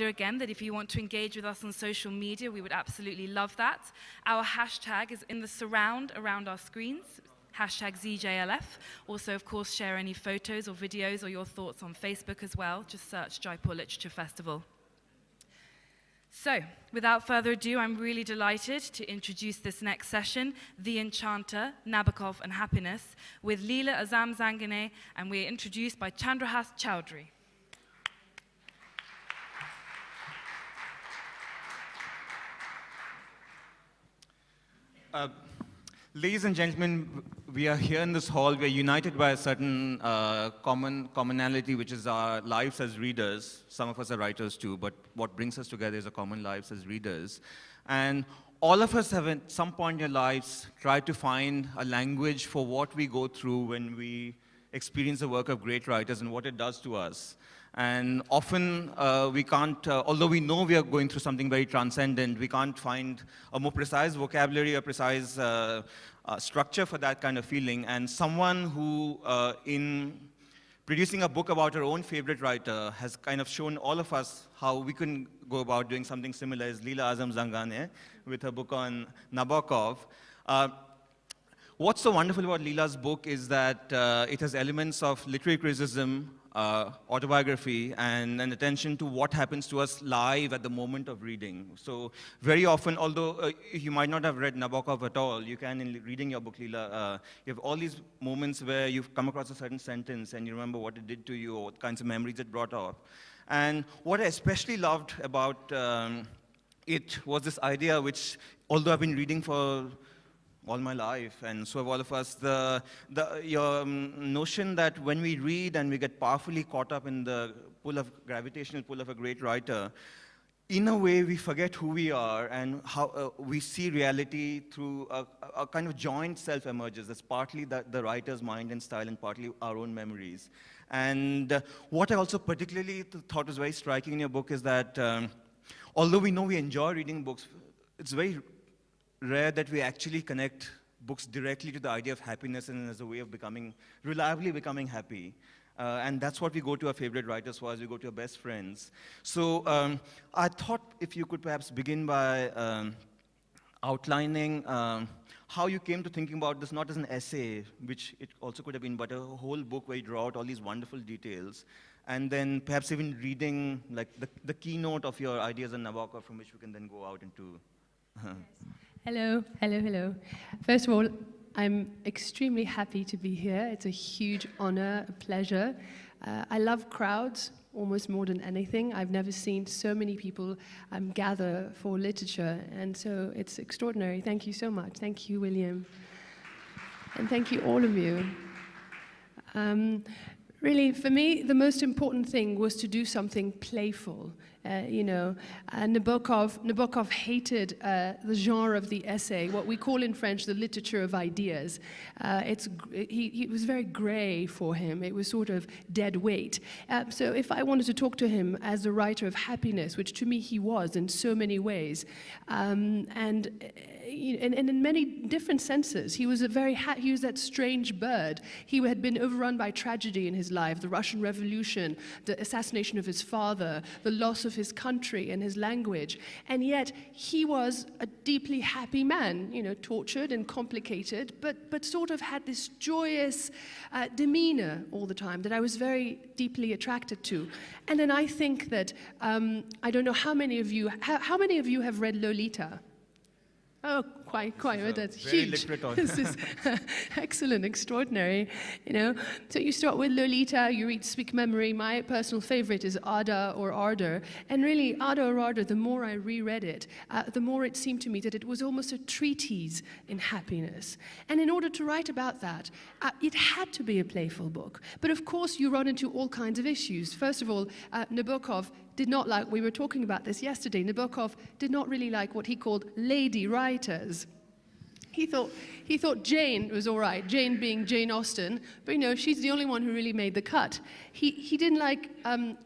Again, that if you want to engage with us on social media, we would absolutely love that. Our hashtag is in the surround around our screens, hashtag ZJLF. Also, of course, share any photos or videos or your thoughts on Facebook as well. Just search Jaipur Literature Festival. So, without further ado, I'm really delighted to introduce this next session, The Enchanter, Nabokov and Happiness, with Lila, Azam, Zanganeh, and we're introduced by Chandrahas Choudhury. Ladies and gentlemen, we are here in this hall. We are united by a certain commonality, which is our lives as readers. Some of us are writers too, but what brings us together is our common lives as readers. And all of us have at some point in our lives tried to find a language for what we go through when we experience the work of great writers and what it does to us. And often we can't, although we know we are going through something very transcendent, we can't find a more precise vocabulary or precise structure for that kind of feeling. And someone who, in producing a book about her own favorite writer, has kind of shown all of us how we can go about doing something similar is Lila Azam Zanganeh with her book on Nabokov. What's so wonderful about Lila's book is that it has elements of literary criticism, autobiography, and an attention to what happens to us live at the moment of reading. So very often, although you might not have read Nabokov at all, you can, in reading your book, Lila, you have all these moments where you've come across a certain sentence and you remember what it did to you or what kinds of memories it brought up. And what I especially loved about it was this idea which, although I've been reading for all my life, and so have all of us, your notion that when we read and we get powerfully caught up in the gravitational pull of a great writer, in a way we forget who we are and how we see reality through a kind of joint self emerges. That's partly the writer's mind and style and partly our own memories. And what I also particularly thought was very striking in your book is that although we know we enjoy reading books, it's very rare that we actually connect books directly to the idea of happiness and as a way of reliably becoming happy. And that's what we go to our favorite writers for, as we go to our best friends. So I thought if you could perhaps begin by outlining how you came to thinking about this, not as an essay, which it also could have been, but a whole book where you draw out all these wonderful details. And then perhaps even reading like the keynote of your ideas on Nabokov, from which we can then go out into. Yes. Hello, hello, hello. First of all, I'm extremely happy to be here. It's a huge honor, a pleasure. I love crowds almost more than anything. I've never seen so many people gather for literature, and so it's extraordinary. Thank you so much. Thank you, William. And thank you, all of you. Really, for me, the most important thing was to do something playful. Nabokov hated the genre of the essay, what we call in French the literature of ideas. It was very gray for him. It was sort of dead weight. So if I wanted to talk to him as a writer of happiness, which to me he was in so many ways, and in many different senses. He was that strange bird. He had been overrun by tragedy in his life, the Russian Revolution, the assassination of his father, the loss of his country and his language. And yet he was a deeply happy man, tortured and complicated, but sort of had this joyous demeanor all the time that I was very deeply attracted to. And then I think that, I don't know how many of you have read Lolita? Oh, quite. That's huge. This is excellent, extraordinary. So you start with Lolita, you read Speak Memory. My personal favorite is Ada or Ardor. And really, Ada or Ardor, the more I reread it, the more it seemed to me that it was almost a treatise in happiness. And in order to write about that, it had to be a playful book. But of course, you run into all kinds of issues. First of all, Nabokov did not like, we were talking about this yesterday, Nabokov did not really like what he called lady writers. He thought Jane was all right, Jane being Jane Austen, but she's the only one who really made the cut. He didn't like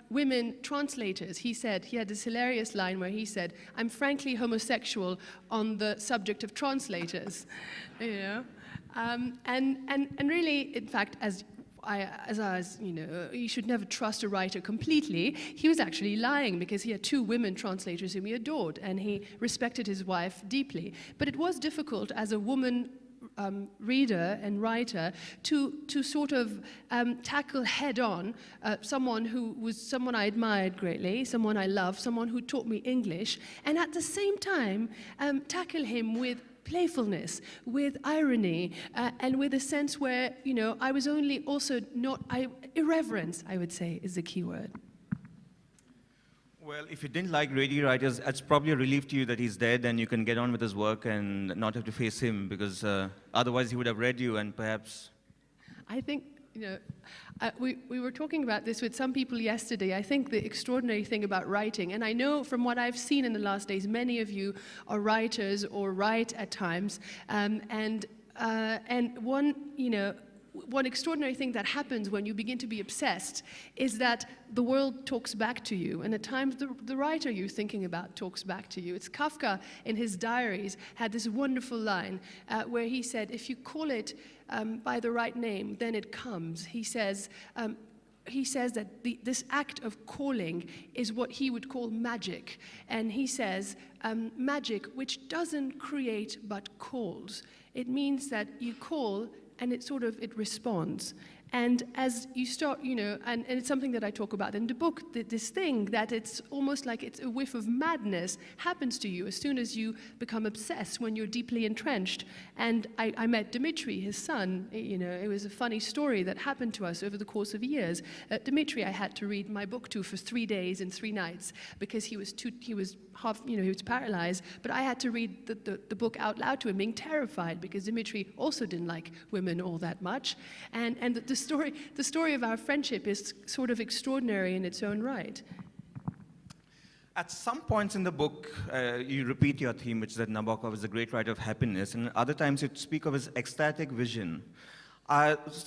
women translators. He had this hilarious line where he said, "I'm frankly homosexual on the subject of translators," And really, in fact, as you should never trust a writer completely. He was actually lying because he had 2 women translators whom he adored, and he respected his wife deeply. But it was difficult as a woman reader and writer to sort of tackle head-on someone I admired greatly, someone I loved, someone who taught me English, and at the same time tackle him with playfulness, with irony, and with a sense where, I was only also irreverence, I would say, is the key word. Well, if you didn't like Ready Writers, it's probably a relief to you that he's dead and you can get on with his work and not have to face him, because otherwise he would have read you and perhaps... I think, we were talking about this with some people yesterday. I think the extraordinary thing about writing, and I know from what I've seen in the last days, many of you are writers or write at times, and one extraordinary thing that happens when you begin to be obsessed is that the world talks back to you, and at times the writer you're thinking about talks back to you. It's Kafka in his diaries had this wonderful line where he said, if you call it by the right name, then it comes. He says that this act of calling is what he would call magic. And he says, magic which doesn't create but calls. It means that you call and it responds. And as you start, and it's something that I talk about in the book, this thing that it's almost like it's a whiff of madness happens to you as soon as you become obsessed, when you're deeply entrenched. And I met Dmitri, his son. It was a funny story that happened to us over the course of years. Dmitri, I had to read my book to for 3 days and 3 nights because he was paralyzed. But I had to read the book out loud to him, being terrified because Dmitri also didn't like women all that much. And the story of our friendship is sort of extraordinary in its own right. At some points in the book, you repeat your theme, which is that Nabokov is a great writer of happiness, and other times you speak of his ecstatic vision.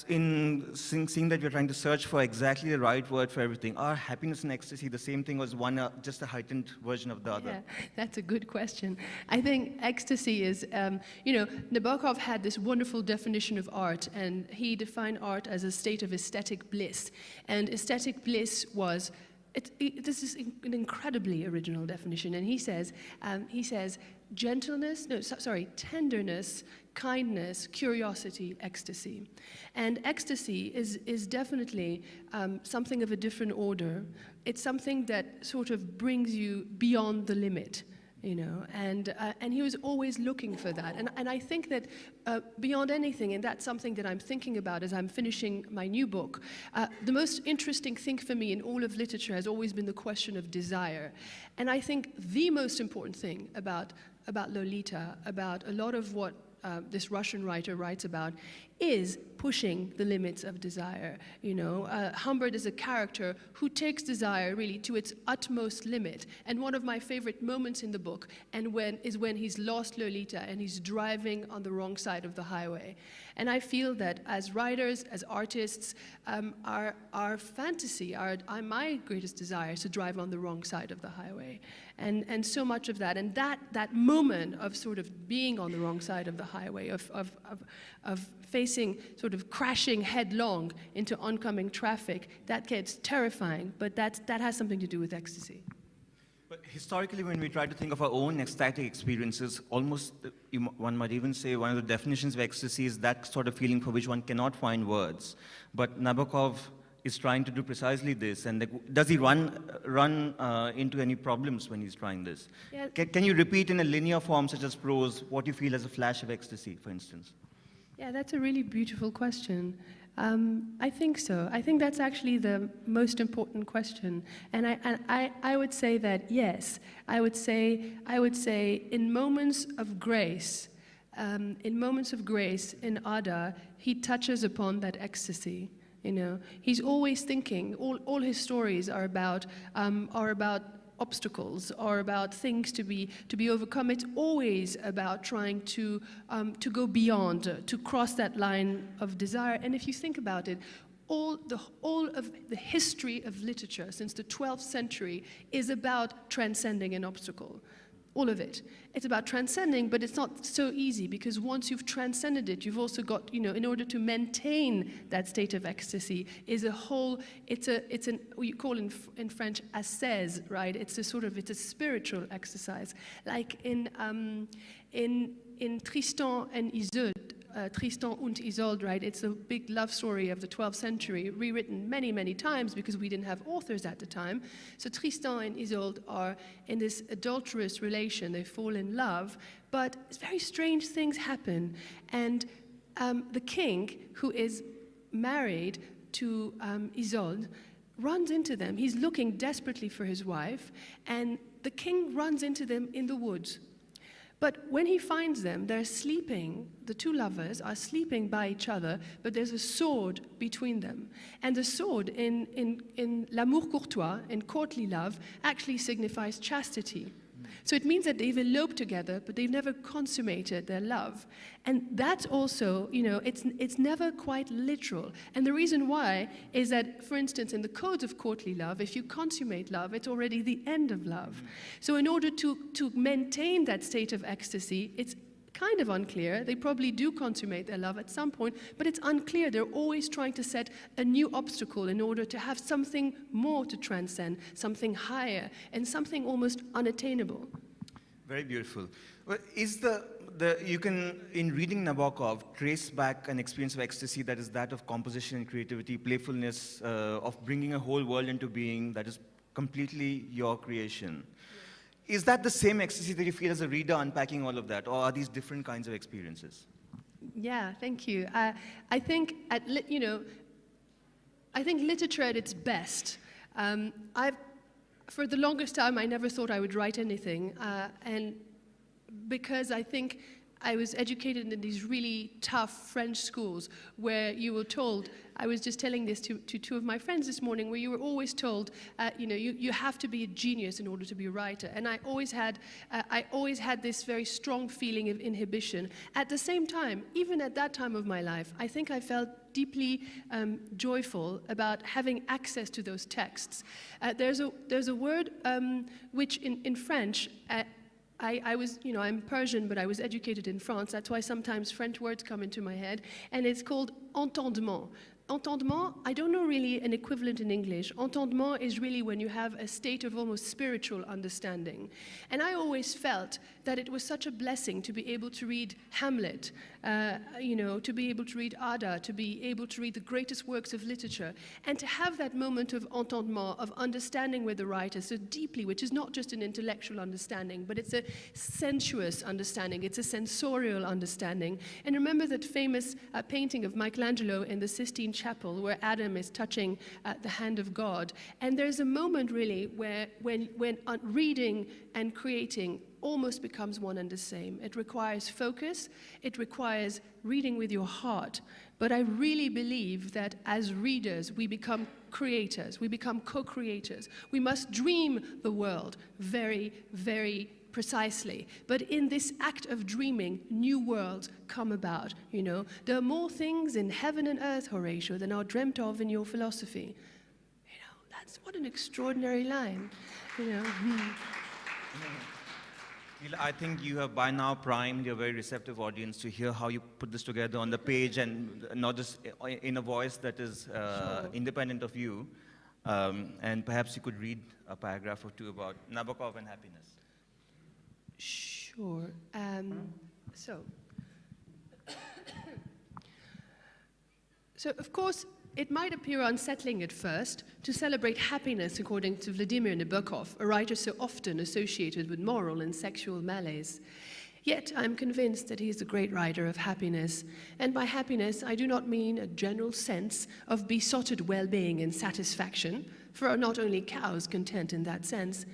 In seeing that you're trying to search for exactly the right word for everything, are happiness and ecstasy the same thing, or is one just a heightened version of the other? Yeah, that's a good question. I think ecstasy is, Nabokov had this wonderful definition of art, and he defined art as a state of aesthetic bliss. And aesthetic bliss was, this is an incredibly original definition, and he says tenderness, kindness, curiosity, ecstasy. And ecstasy is definitely something of a different order. It's something that sort of brings you beyond the limit, and he was always looking for that. And I think that beyond anything, and that's something that I'm thinking about as I'm finishing my new book, the most interesting thing for me in all of literature has always been the question of desire. And I think the most important thing about Lolita, about a lot of what this Russian writer writes about, is pushing the limits of desire. Humbert is a character who takes desire really to its utmost limit. And one of my favorite moments in the book is when he's lost Lolita and he's driving on the wrong side of the highway. And I feel that as writers, as artists, our fantasy, my greatest desire is to drive on the wrong side of the highway. And so much of that, and that moment of sort of being on the wrong side of the highway, of facing, sort of crashing headlong into oncoming traffic, that gets terrifying, but that has something to do with ecstasy. But historically, when we try to think of our own ecstatic experiences, almost, one might even say one of the definitions of ecstasy is that sort of feeling for which one cannot find words. But Nabokov is trying to do precisely this, and does he run into any problems when he's trying this? Yeah. Can you repeat in a linear form, such as prose, what you feel as a flash of ecstasy, for instance? Yeah, that's a really beautiful question. I think so. I think that's actually the most important question. And I would say that yes. I would say in moments of grace, in Ada, he touches upon that ecstasy. He's always thinking. All his stories are about obstacles, or about things to be overcome. It's always about trying to go beyond, to cross that line of desire. And if you think about it, all of the history of literature since the 12th century is about transcending an obstacle. all of it. It's about transcending, but it's not so easy, because once you've transcended it, you've also got, in order to maintain that state of ecstasy, is a whole, it's an, what you call in French, ascèse, right? It's a spiritual exercise. Like in Tristan and Isolde, Tristan und Isolde, right? It's a big love story of the 12th century, rewritten many, many times because we didn't have authors at the time. So Tristan and Isolde are in this adulterous relation. They fall in love, but very strange things happen. And the king, who is married to Isolde, runs into them. He's looking desperately for his wife, and the king runs into them in the woods. But when he finds them, they're sleeping, the two lovers are sleeping by each other, but there's a sword between them. And the sword in l'amour courtois, in courtly love, actually signifies chastity. So it means that they've eloped together, but they've never consummated their love. And that's also, it's never quite literal. And the reason why is that, for instance, in the codes of courtly love, if you consummate love, it's already the end of love. So in order to maintain that state of ecstasy, it's kind of unclear. They probably do consummate their love at some point, but it's unclear. They're always trying to set a new obstacle in order to have something more to transcend, something higher, and something almost unattainable. Very beautiful. Well, you can, in reading Nabokov, trace back an experience of ecstasy that is that of composition and creativity, playfulness, of bringing a whole world into being that is completely your creation. Is that the same ecstasy that you feel as a reader unpacking all of that, or are these different kinds of experiences? Yeah, thank you. I think I think literature at its best. For the longest time, I never thought I would write anything, and because I think I was educated in these really tough French schools where you were told, I was just telling this to two of my friends this morning, where you were always told, you have to be a genius in order to be a writer. And I always had this very strong feeling of inhibition. At the same time, even at that time of my life, I think I felt deeply joyful about having access to those texts. There's a word which in French, I'm Persian, but I was educated in France. That's why sometimes French words come into my head. And it's called entendement. Entendement, I don't know really an equivalent in English. Entendement is really when you have a state of almost spiritual understanding. And I always felt that it was such a blessing to be able to read Hamlet, to be able to read Ada, to be able to read the greatest works of literature, and to have that moment of entendement, of understanding with the writer so deeply, which is not just an intellectual understanding, but it's a sensuous understanding, it's a sensorial understanding. And remember that famous painting of Michelangelo in the Sistine Chapel, where Adam is touching the hand of God. And there's a moment really where when reading and creating almost becomes one and the same. It requires focus, it requires reading with your heart. But I really believe that as readers, we become creators, we become co-creators. We must dream the world very, very precisely. But in this act of dreaming, new worlds come about, There are more things in heaven and earth, Horatio, than are dreamt of in your philosophy. That's what an extraordinary line, Lila, I think you have by now primed your very receptive audience to hear how you put this together on the page, and not just in a voice that is independent of you. And perhaps you could read a paragraph or two about Nabokov and happiness. Sure. So of course, it might appear unsettling at first to celebrate happiness according to Vladimir Nabokov, a writer so often associated with moral and sexual malaise. Yet I'm convinced that he is a great writer of happiness. And by happiness, I do not mean a general sense of besotted well-being and satisfaction, for are not only cows content in that sense.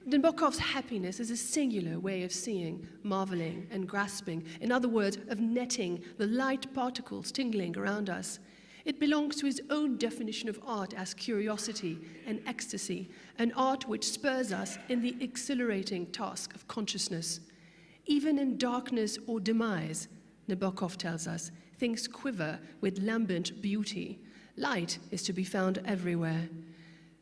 Nabokov's happiness is a singular way of seeing, marveling, and grasping. In other words, of netting the light particles tingling around us. It belongs to his own definition of art as curiosity and ecstasy, an art which spurs us in the exhilarating task of consciousness. Even in darkness or demise, Nabokov tells us, things quiver with lambent beauty. Light is to be found everywhere.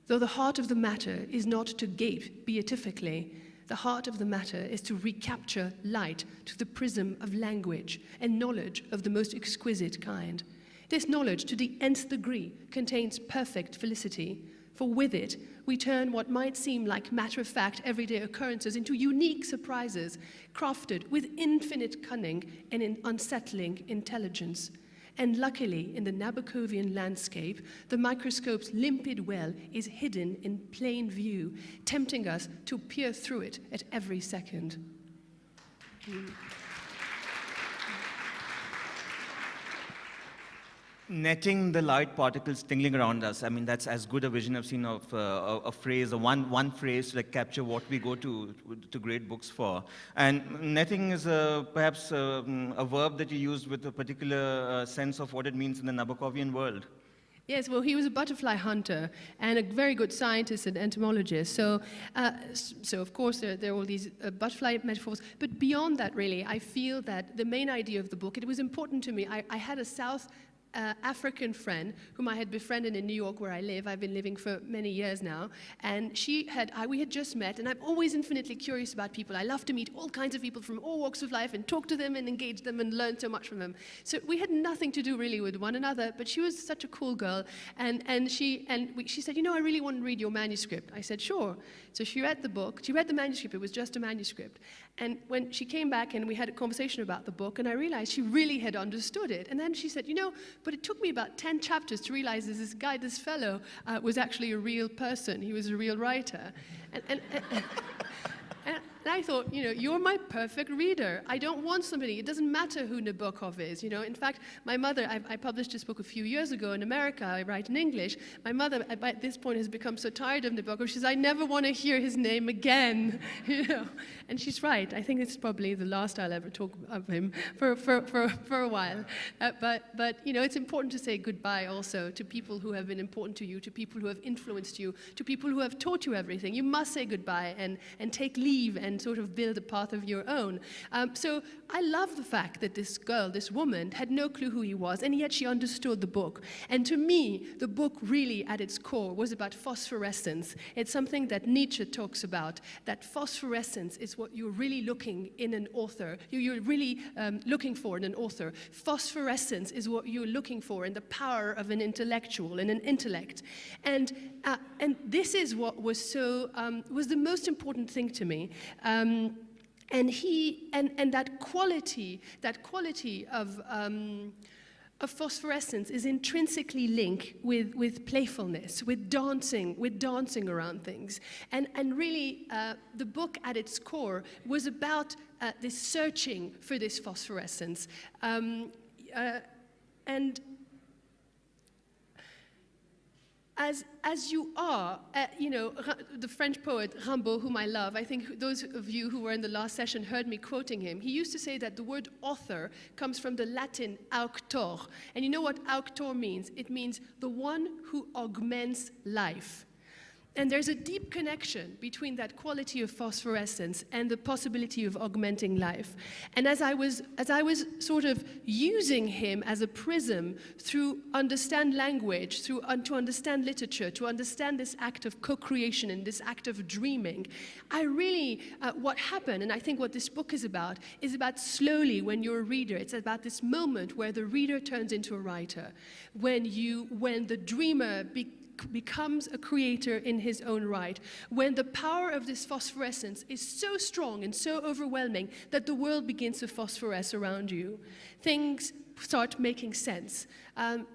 Though the heart of the matter is not to gape beatifically, The heart of the matter is to recapture light through the prism of language and knowledge of the most exquisite kind. This knowledge, to the nth degree, contains perfect felicity, for with it, we turn what might seem like matter-of-fact everyday occurrences into unique surprises, crafted with infinite cunning and in unsettling intelligence. And luckily, in the Nabokovian landscape, the microscope's limpid well is hidden in plain view, tempting us to peer through it at every second. Netting the light particles tingling around us. I mean, that's as good a vision I've seen of a phrase, or one phrase to like capture what we go to great books for. And netting is perhaps a verb that you use with a particular sense of what it means in the Nabokovian world. Yes, well, he was a butterfly hunter and a very good scientist and entomologist. So of course, there are all these butterfly metaphors. But beyond that, really, I feel that the main idea of the book, it was important to me. I had a South African friend whom I had befriended in New York, where I live. I've been living for many years now, and we had just met. And I'm always infinitely curious about people. I love to meet all kinds of people from all walks of life and talk to them and engage them and learn so much from them. So we had nothing to do really with one another. But she was such a cool girl, and she said, I really want to read your manuscript. I said, sure. So she read the book. She read the manuscript. It was just a manuscript. And when she came back and we had a conversation about the book, and I realized she really had understood it. And then she said, but it took me about 10 chapters to realize that this fellow was actually a real person. He was a real writer. And I thought, you're my perfect reader. I don't want somebody, it doesn't matter who Nabokov is. In fact, my mother, I published this book a few years ago in America. I write in English. My mother, at this point, has become so tired of Nabokov. She says, I never want to hear his name again. And she's right. I think it's probably the last I'll ever talk of him for a while. But it's important to say goodbye also to people who have been important to you, to people who have influenced you, to people who have taught you everything. You must say goodbye and take leave and sort of build a path of your own. So I love the fact that this girl, this woman, had no clue who he was, and yet she understood the book. And to me, the book really, at its core, was about phosphorescence. It's something that Nietzsche talks about, that phosphorescence is what you're really looking in an author. You're really looking for in an author. Phosphorescence is what you're looking for in the power of an intellectual, in an intellect. And this is what was the most important thing to me. And that quality of phosphorescence is intrinsically linked with playfulness, with dancing around things. And really, the book at its core was about this searching for this phosphorescence. And as you are, the French poet Rimbaud, whom I love, I think those of you who were in the last session heard me quoting him. He used to say that the word author comes from the Latin auctor. And you know what auctor means? It means the one who augments life. And there's a deep connection between that quality of phosphorescence and the possibility of augmenting life. And as I was sort of using him as a prism to understand language, to understand literature, to understand this act of co-creation and this act of dreaming, I really, what happened, and I think what this book is about slowly, when you're a reader, it's about this moment where the reader turns into a writer, when the dreamer becomes a creator in his own right, when the power of this phosphorescence is so strong and so overwhelming that the world begins to phosphoresce around you. Things start making sense.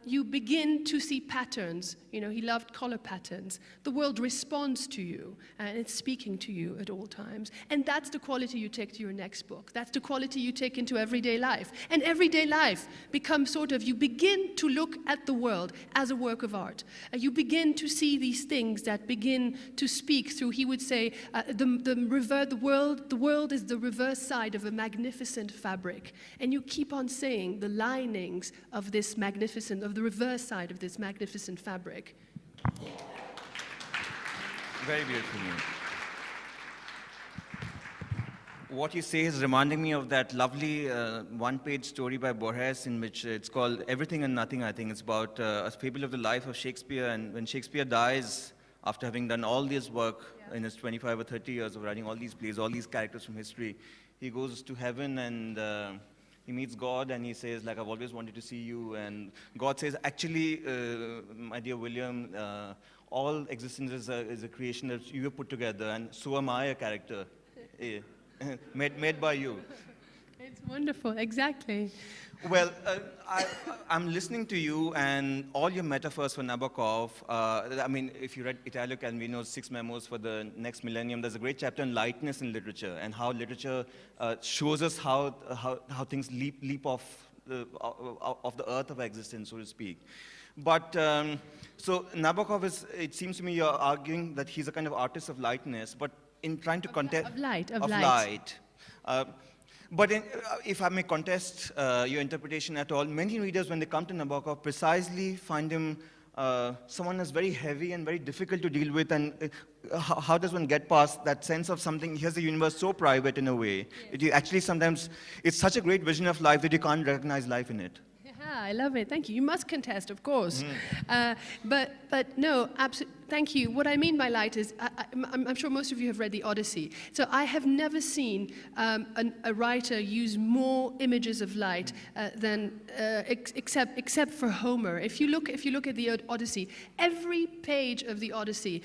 You begin to see patterns. He loved color patterns. The world responds to you, and it's speaking to you at all times. And that's the quality you take to your next book. That's the quality you take into everyday life. And everyday life becomes you begin to look at the world as a work of art. You begin to see these things that begin to speak through, he would say, the world is the reverse side of a magnificent fabric. And you keep on saying the linings of the reverse side of this magnificent fabric. Very beautiful. What you say is reminding me of that lovely one-page story by Borges, in which it's called Everything and Nothing, I think. It's about a fable of the life of Shakespeare, and when Shakespeare dies, after having done all this work in his 25 or 30 years of writing all these plays, all these characters from history, he goes to heaven and he meets God and he says, like, I've always wanted to see you. And God says, actually, my dear William, all existence is a creation that you have put together, and so am I a character made by you. It's wonderful, exactly. Well, I'm listening to you and all your metaphors for Nabokov. I mean, if you read Italo Calvino's 6 Memos for the Next Millennium, there's a great chapter on lightness in literature and how literature shows us how things leap off the earth of existence, so to speak. But, so Nabokov is, it seems to me you're arguing that he's a kind of artist of lightness, but in trying to contest... Of light. But if I may contest your interpretation at all, many readers, when they come to Nabokov, precisely find him someone that's very heavy and very difficult to deal with. And how does one get past that sense of something, here's a universe so private in a way, that you actually sometimes, it's such a great vision of life that you can't recognize life in it. Yeah, I love it. Thank you. You must contest, of course. But no, absolutely. Thank you. What I mean by light is, I'm sure most of you have read the Odyssey. So I have never seen a writer use more images of light than except for Homer. If you look at the Odyssey, every page of the Odyssey,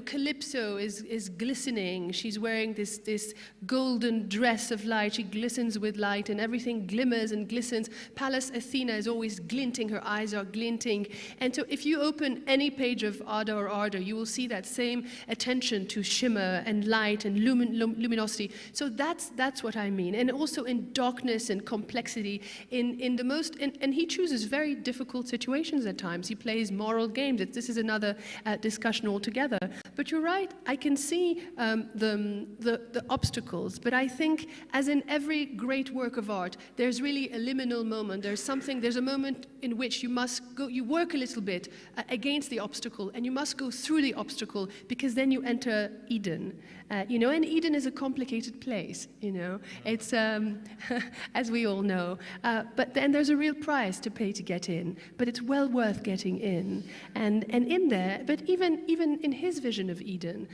Calypso is glistening. She's wearing this golden dress of light. She glistens with light, and everything glimmers and glistens. Pallas Athena is always glinting. Her eyes are glinting. And so if you open any page of Ada or Ardor, you will see that same attention to shimmer and light and luminosity. So that's what I mean. And also in darkness and complexity, in the most, and he chooses very difficult situations at times. He plays moral games. This is another discussion altogether. But you're right, I can see the obstacles. But I think, as in every great work of art, there's really a liminal moment. There's a moment in which you must go, you work a little bit against the obstacle, and you must go through the obstacle, because then you enter Eden. And Eden is a complicated place, It's, as we all know. But then there's a real price to pay to get in, but it's well worth getting in. And in there, but even in his vision of Eden,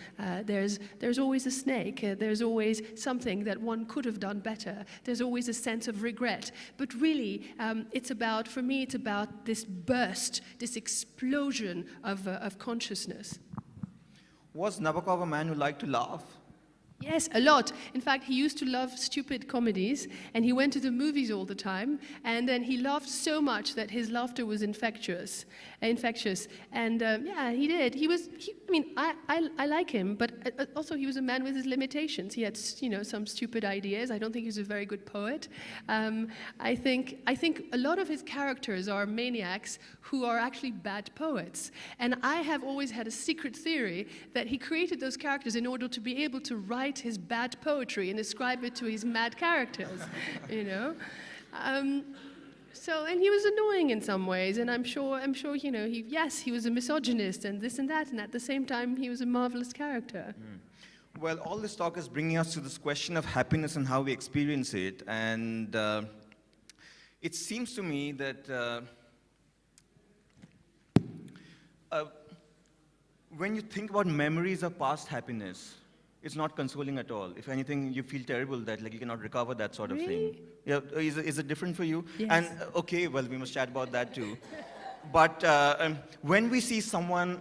there's always a snake, there's always something that one could have done better, there's always a sense of regret. But really, for me, it's about this burst, this explosion of consciousness. Was Nabokov a man who liked to laugh? Yes, a lot. In fact, he used to love stupid comedies, and he went to the movies all the time, and then he laughed so much that his laughter was infectious. And yeah, he did. I like him, but also he was a man with his limitations. He had, some stupid ideas. I don't think he was a very good poet. I think a lot of his characters are maniacs who are actually bad poets. And I have always had a secret theory that he created those characters in order to be able to write his bad poetry and ascribe it to his mad characters, So, and he was annoying in some ways, and I'm sure, he was a misogynist and this and that, and at the same time, he was a marvelous character. Well, all this talk is bringing us to this question of happiness and how we experience it, and it seems to me that when you think about memories of past happiness, it's not consoling at all. If anything, you feel terrible that you cannot recover that sort of thing. Yeah, is it different for you? Yes. And okay, well, we must chat about that too. But when we see someone,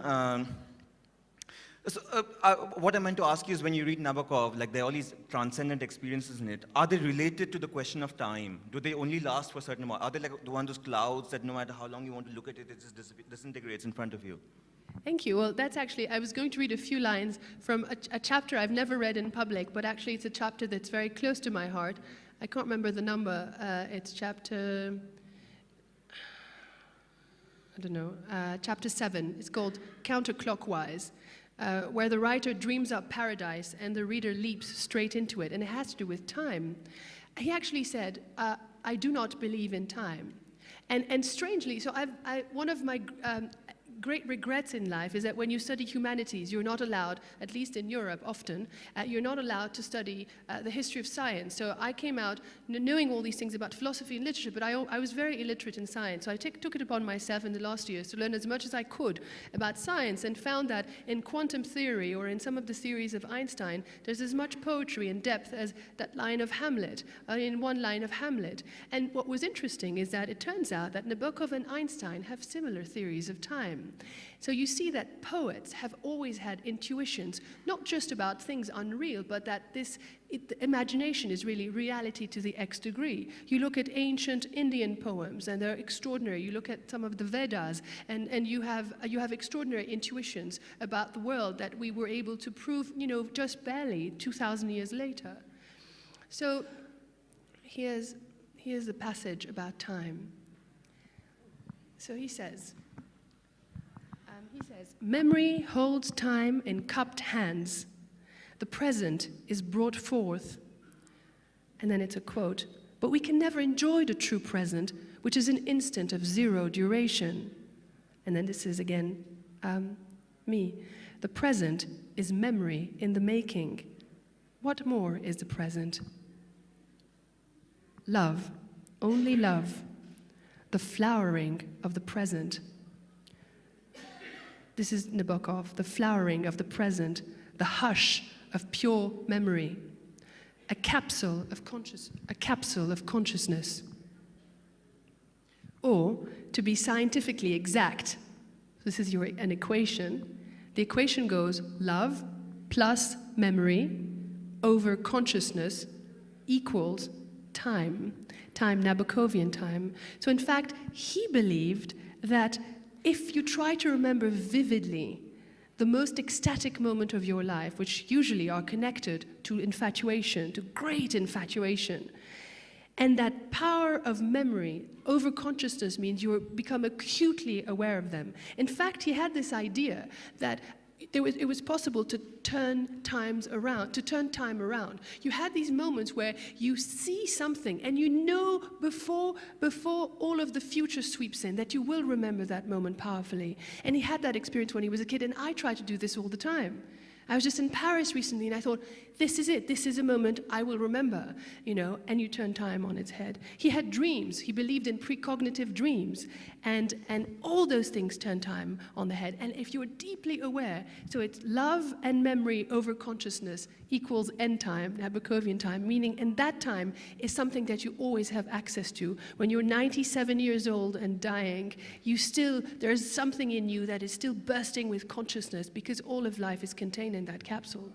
what I meant to ask you is, when you read Nabokov, there are all these transcendent experiences in it. Are they related to the question of time? Do they only last for a certain amount? Are they like one of those clouds that no matter how long you want to look at it, it just disintegrates in front of you? Thank you. Well, that's actually, I was going to read a few lines from a chapter I've never read in public, but actually it's a chapter that's very close to my heart. I can't remember the number. It's chapter, chapter 7. It's called Counterclockwise, where the writer dreams up paradise and the reader leaps straight into it, and it has to do with time. He actually said, I do not believe in time. And strangely, so one of my great regrets in life is that when you study humanities, you're not allowed, at least in Europe often, you're not allowed to study the history of science. So I came out knowing all these things about philosophy and literature, but I was very illiterate in science. So I took it upon myself in the last years to learn as much as I could about science, and found that in quantum theory or in some of the theories of Einstein, there's as much poetry and depth as that line of Hamlet, in one line of Hamlet. And what was interesting is that it turns out that Nabokov and Einstein have similar theories of time. So you see that poets have always had intuitions, not just about things unreal, but that imagination is really reality to the X degree. You look at ancient Indian poems, and they're extraordinary. You look at some of the Vedas, and you have extraordinary intuitions about the world that we were able to prove, just barely 2,000 years later. So here's a passage about time. So he says, memory holds time in cupped hands. The present is brought forth. And then it's a quote, but we can never enjoy the true present, which is an instant of zero duration. And then this is again me. The present is memory in the making. What more is the present? Love, only love, the flowering of the present. This is Nabokov, the flowering of the present, the hush of pure memory, a capsule of consciousness. Or, to be scientifically exact, this is an equation. The equation goes love plus memory over consciousness equals time, Nabokovian time. So in fact, he believed that if you try to remember vividly the most ecstatic moment of your life, which usually are connected to infatuation, to great infatuation, and that power of memory over consciousness means you become acutely aware of them. In fact, he had this idea that it was possible to turn time around. You had these moments where you see something and you know before all of the future sweeps in that you will remember that moment powerfully. And he had that experience when he was a kid, and I try to do this all the time. I was just in Paris recently, and I thought, this is it. This is a moment I will remember, and you turn time on its head. He had dreams. He believed in precognitive dreams, and all those things turn time on the head. And if you're deeply aware, so it's love and memory over consciousness equals end time, Nabokovian time, meaning in that time is something that you always have access to. When you're 97 years old and dying, there's something in you that is still bursting with consciousness, because all of life is contained in that capsule.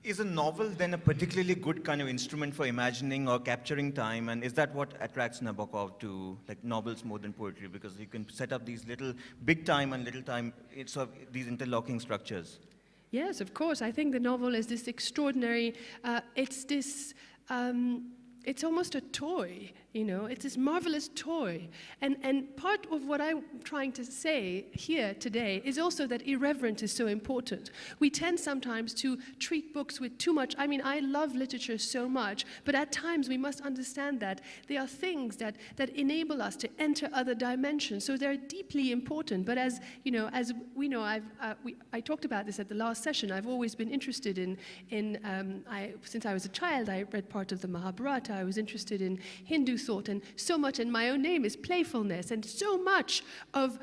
Is a novel then a particularly good kind of instrument for imagining or capturing time? And is that what attracts Nabokov to novels more than poetry? Because you can set up these little big time and little time, these interlocking structures. Yes, of course. I think the novel is this extraordinary, it's almost a toy, it's this marvelous toy. And part of what I'm trying to say here today is also that irreverence is so important. We tend sometimes to treat books with too much. I mean, I love literature so much, but at times we must understand that there are things that enable us to enter other dimensions. So they're deeply important. But as we know, I talked about this at the last session. I've always been interested since I was a child, I read part of the Mahabharata. I was interested in Hindu thought, and so much in my own name is playfulness, and so much of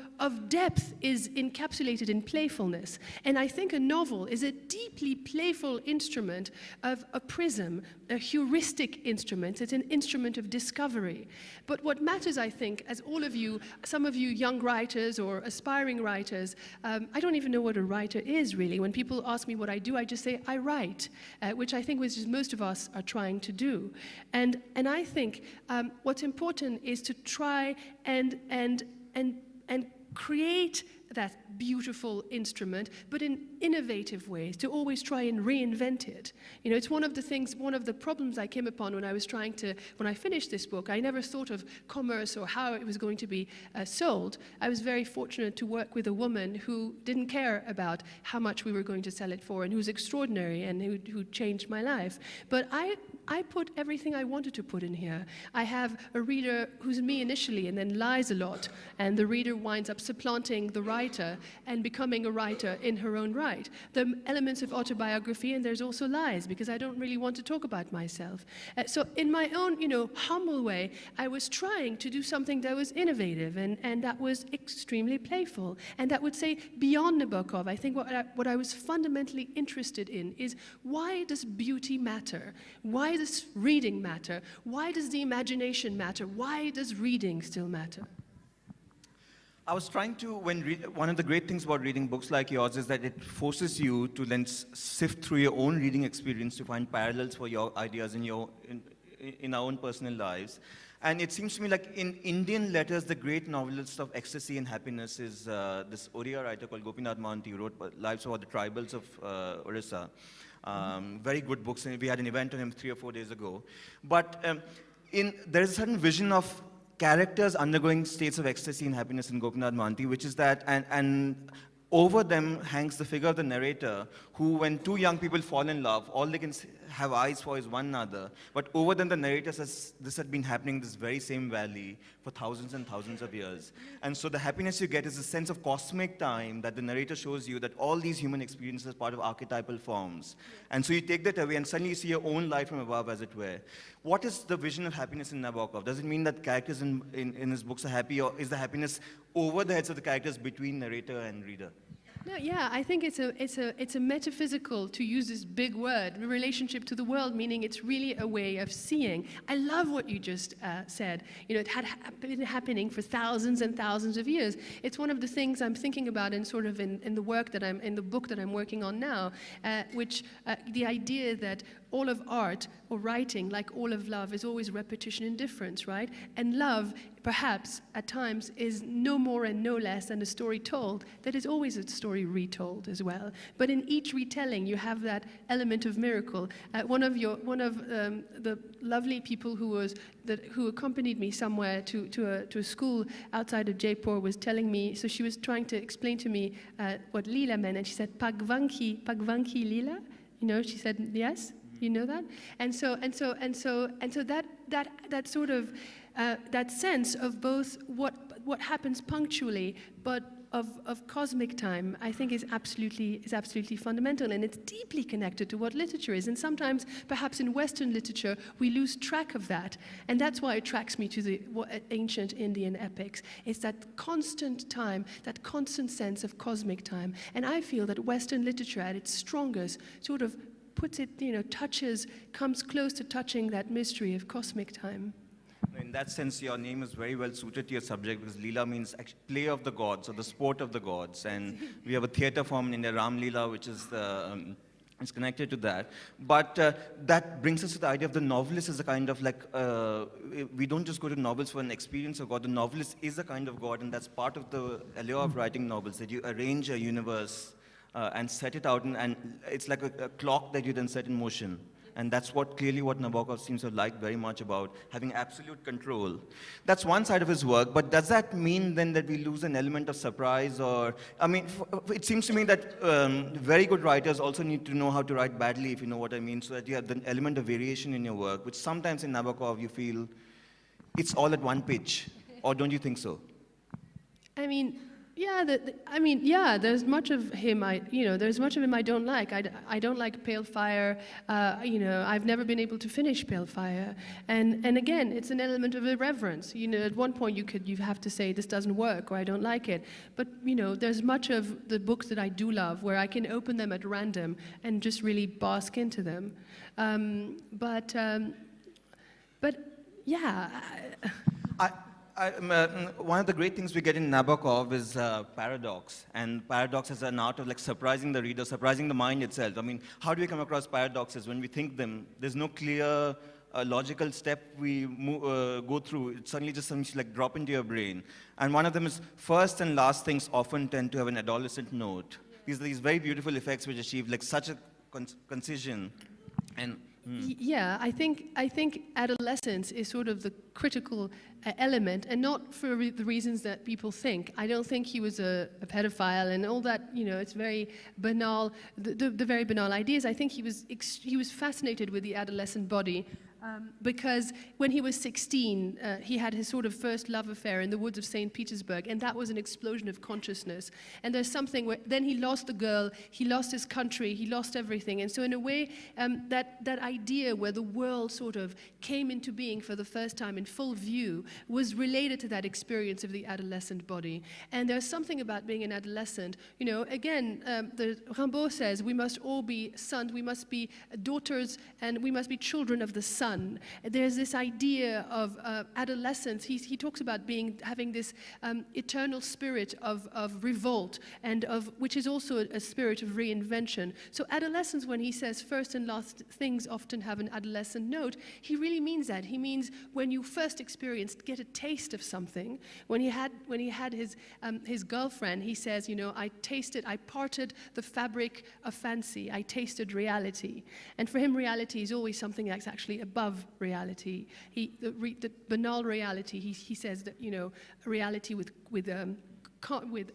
depth is encapsulated in playfulness. And I think a novel is a deeply playful instrument of a prism, a heuristic instrument. It's an instrument of discovery. But what matters, I think, as all of you, some of you young writers or aspiring writers, I don't even know what a writer is really. When people ask me what I do, I just say I write, which I think most of us are trying to do. And I think what's important is to try and create that beautiful instrument, but in innovative ways, to always try and reinvent it. It's one of the problems I came upon when I finished this book. I never thought of commerce or how it was going to be sold. I was very fortunate to work with a woman who didn't care about how much we were going to sell it for, and who was extraordinary and who changed my life. But I put everything I wanted to put in here. I have a reader who's me initially and then lies a lot, and the reader winds up supplanting the writer writer and becoming a writer in her own right. There are elements of autobiography, and there's also lies, because I don't really want to talk about myself. So in my own, humble way, I was trying to do something that was innovative and that was extremely playful, and that would say beyond Nabokov. I think what I was fundamentally interested in is, why does beauty matter? Why does reading matter? Why does the imagination matter? Why does reading still matter? I was trying to, one of the great things about reading books like yours is that it forces you to then sift through your own reading experience to find parallels for your ideas in our own personal lives. And it seems to me like in Indian letters, the great novelist of ecstasy and happiness is this Oriya writer called Gopinath Mohanty, who wrote Lives of the Tribals of Orissa. Very good books, and we had an event on him 3 or 4 days ago. But there is a certain vision of characters undergoing states of ecstasy and happiness in Gopinath Mohanty, which is that, and over them hangs the figure of the narrator, who, when two young people fall in love, all they can have eyes for is one another. But over them, the narrator says, this had been happening in this very same valley for thousands and thousands of years. And so the happiness you get is a sense of cosmic time that the narrator shows you, that all these human experiences are part of archetypal forms. And so you take that away, and suddenly you see your own life from above, as it were. What is the vision of happiness in Nabokov? Does it mean that characters in his books are happy, or is the happiness over the heads of the characters between narrator and reader? No, yeah, I think it's a metaphysical, to use this big word, relationship to the world, meaning it's really a way of seeing. I love what you just said. It had been happening for thousands and thousands of years. It's one of the things I'm thinking about in the work that in the book that I'm working on now, which the idea that all of art or writing, like all of love, is always repetition and difference, right? And love, perhaps, at times, is no more and no less than a story told, that is always a story retold as well. But in each retelling, you have that element of miracle. One of the lovely people who accompanied me somewhere to a school outside of Jaipur was telling me, so she was trying to explain to me what Lila meant, and she said, Pagvanki Lila? She said, yes? You know that? And so that sort of that sense of both what happens punctually, but of cosmic time, I think is absolutely fundamental, and it's deeply connected to what literature is. And sometimes, perhaps in Western literature, we lose track of that, and that's why it attracts me to the ancient Indian epics. It's that constant time, that constant sense of cosmic time, and I feel that Western literature, at its strongest, sort of puts it, comes close to touching that mystery of cosmic time. In that sense, your name is very well suited to your subject, because Lila means play of the gods, or the sport of the gods. And we have a theatre form in India, Ram Lila, which is it's connected to that. But that brings us to the idea of the novelist as a kind of we don't just go to novels for an experience of God. The novelist is a kind of God, and that's part of the allure of writing novels, that you arrange a universe and set it out, and it's like a clock that you then set in motion. And that's clearly what Nabokov seems to like very much, about having absolute control. That's one side of his work, but does that mean then that we lose an element of surprise? Or, it seems to me that very good writers also need to know how to write badly, if you know what I mean, so that you have the element of variation in your work, which sometimes in Nabokov you feel it's all at one pitch. Or don't you think so? Yeah, there's much of him I don't like. I don't like Pale Fire. I've never been able to finish Pale Fire. And again, it's an element of irreverence. At one point you have to say this doesn't work, or I don't like it. But there's much of the books that I do love where I can open them at random and just really bask into them. But yeah. One of the great things we get in Nabokov is paradox, and paradox is an art of surprising the reader, surprising the mind itself. How do we come across paradoxes? When we think them, there's no clear logical step we go through. It suddenly just seems to drop into your brain. And one of them is, first and last things often tend to have an adolescent note. These are these very beautiful effects which achieve such a concision. And yeah, I think adolescence is sort of the critical element, and not for the reasons that people think. I don't think he was a pedophile and all that. It's very banal. The very banal ideas. I think he was fascinated with the adolescent body. because when he was 16, he had his sort of first love affair in the woods of St. Petersburg, and that was an explosion of consciousness. And there's something where then he lost the girl, he lost his country, he lost everything. And so in a way, that idea where the world sort of came into being for the first time in full view was related to that experience of the adolescent body. And there's something about being an adolescent. You know, again, Rimbaud says we must all be sons, we must be daughters, and we must be children of the sun. There's this idea of adolescence. He talks about having this eternal spirit of revolt, and which is also a spirit of reinvention. So adolescence, when he says first and last things often have an adolescent note, he really means that. He means when you first get a taste of something. When he had his girlfriend, he says, you know, I parted the fabric of fancy. I tasted reality. And for him, reality is always something that's actually above reality. The banal reality, he says that, you know, a reality with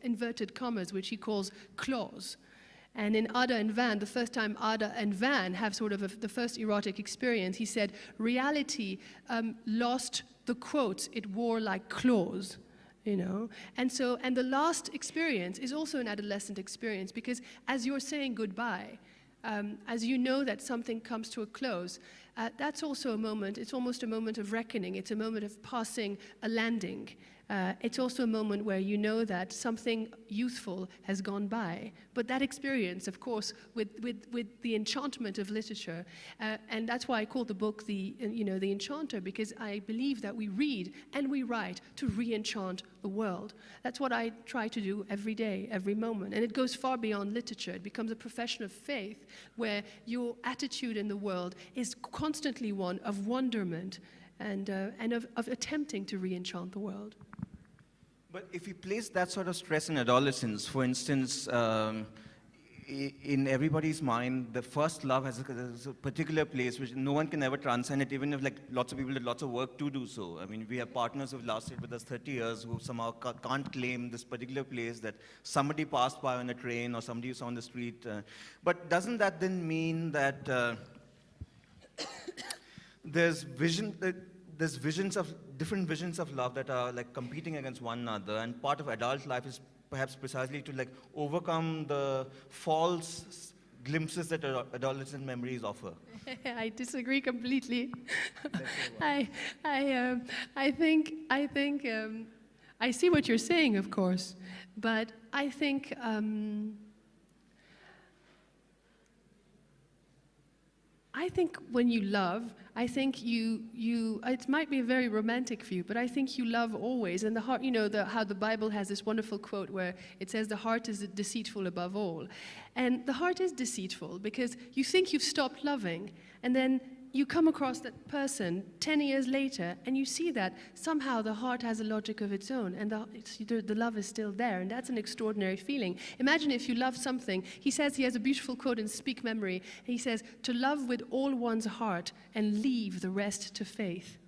inverted commas, which he calls clause. And in Ada and Van, the first time Ada and Van have sort of the first erotic experience, he said, reality lost the quotes it wore like claws. You know, and the last experience is also an adolescent experience, because as you're saying goodbye, as you know that something comes to a close, that's also a moment, it's almost a moment of reckoning, it's a moment of passing a landing. It's also a moment where you know that something youthful has gone by. But that experience, of course, with the enchantment of literature, and that's why I call the book the Enchanter, because I believe that we read and we write to re-enchant the world. That's what I try to do every day, every moment. And it goes far beyond literature. It becomes a profession of faith where your attitude in the world is constantly one of wonderment and of attempting to re-enchant the world. But if you place that sort of stress in adolescence, for instance, in everybody's mind, the first love has a particular place which no one can ever transcend it, even if like lots of people did lots of work to do so. I mean, we have partners who've lasted with us 30 years who somehow can't claim this particular place that somebody passed by on a train or somebody you saw on the street. But doesn't that then mean that there's different visions of love that are like competing against one another, and part of adult life is perhaps precisely to like overcome the false glimpses that adolescent memories offer? I disagree completely. I think I see what you're saying, of course, but I think when you love, I think it might be a very romantic view, but I think you love always. And the heart, you know, how the Bible has this wonderful quote where it says the heart is deceitful above all. And the heart is deceitful because you think you've stopped loving, and then you come across that person 10 years later, and you see that somehow the heart has a logic of its own, and the love is still there, and that's an extraordinary feeling. Imagine if you love something. He says, he has a beautiful quote in Speak Memory. He says, to love with all one's heart and leave the rest to faith.